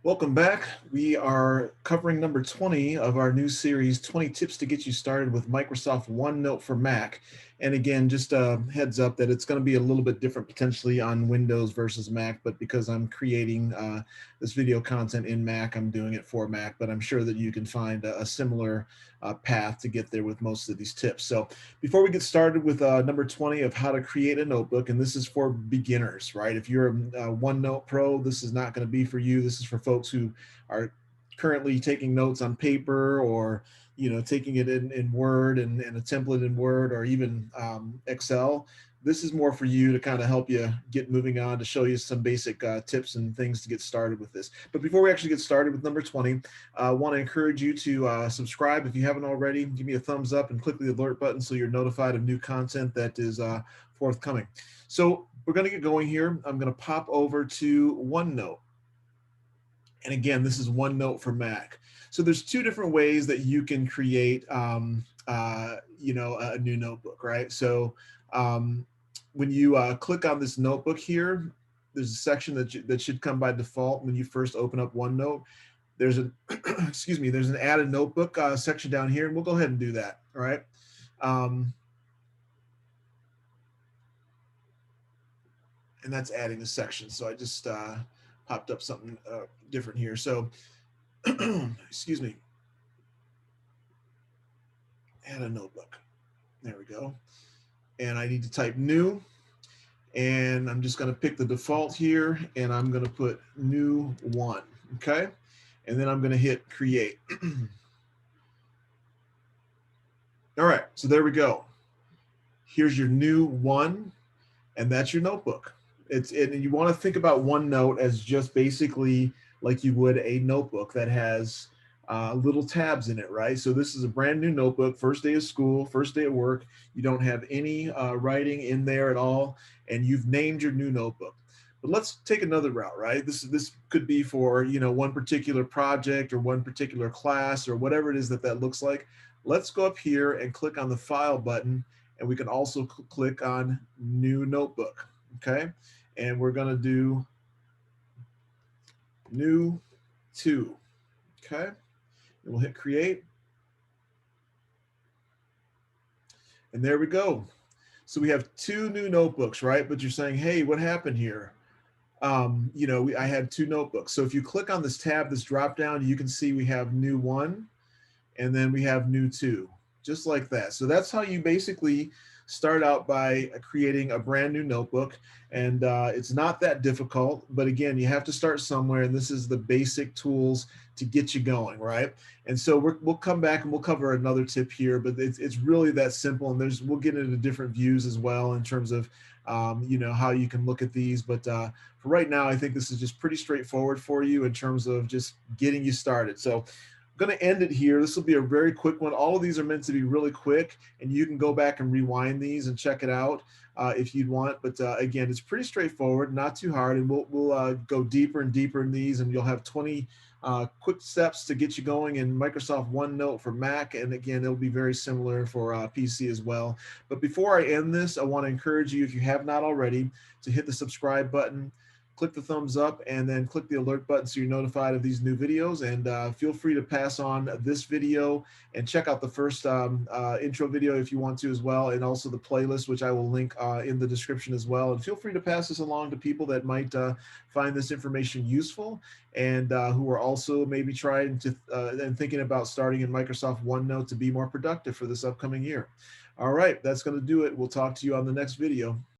Welcome back. We are covering number 20 of our new series, 20 Tips to Get You Started with Microsoft OneNote for Mac. And again, just a heads up that it's going to be a little bit different potentially on Windows versus Mac, but because I'm creating this video content in Mac, I'm doing it for Mac, but I'm sure that you can find a similar path to get there with most of these tips. So before we get started with number 20 of how to create a notebook, and this is for beginners, right? If you're a OneNote Pro, this is not going to be for you. This is for folks who are currently taking notes on paper, or taking it in Word and a template in Word, or even Excel. This is more for you to kind of help you get moving on, to show you some basic tips and things to get started with this. But before we actually get started with number 20, I want to encourage you to subscribe if you haven't already. Give me a thumbs up and click the alert button so you're notified of new content that is forthcoming. So we're going to get going here. I'm going to pop over to OneNote. And again, this is OneNote for Mac. So there's two different ways that you can create, a new notebook, right? So when you click on this notebook here, there's a section that should come by default when you first open up OneNote. There's an excuse me, there's an add a notebook section down here, and we'll go ahead and do that. All right. And that's adding a section. So I just popped up something different here. So excuse me, add a notebook. There we go. And I need to type new, and I'm just going to pick the default here, and I'm going to put new one. Okay. And then I'm going to hit create. All right. So there we go. Here's your new one, and that's your notebook. And you want to think about OneNote as just basically like you would a notebook that has little tabs in it, right? So this is a brand new notebook, first day of school, first day of work. You don't have any writing in there at all, and you've named your new notebook. But let's take another route, right? This could be for one particular project or one particular class or whatever it is that looks like. Let's go up here and click on the File button, and we can also click on New Notebook. Okay, and we're going to do new 2. Okay, and we'll hit create, and there we go. So we have 2 new notebooks, right? But you're saying, hey, what happened here? I had 2 notebooks. So if you click on this tab, this drop down, you can see we have new 1, and then we have new 2, just like that. So that's how you basically start out by creating a brand new notebook. And it's not that difficult, but again, you have to start somewhere, and this is the basic tools to get you going, right? And so we'll come back and we'll cover another tip here, but it's really that simple. And we'll get into different views as well in terms of how you can look at these. But for right now, I think this is just pretty straightforward for you in terms of just getting you started. So I'm going to end it here. This will be a very quick one. All of these are meant to be really quick, and you can go back and rewind these and check it out if you'd want. But again, it's pretty straightforward, not too hard, and we'll go deeper and deeper in these, and you'll have 20 quick steps to get you going in Microsoft OneNote for Mac. And again, it'll be very similar for PC as well. But before I end this, I want to encourage you, if you have not already, to hit the subscribe button, click the thumbs up, and then click the alert button so you're notified of these new videos. And feel free to pass on this video and check out the first intro video if you want to as well, and also the playlist, which I will link in the description as well. And feel free to pass this along to people that might find this information useful, and who are also maybe trying to and thinking about starting in Microsoft OneNote to be more productive for this upcoming year. All right, that's going to do it. We'll talk to you on the next video.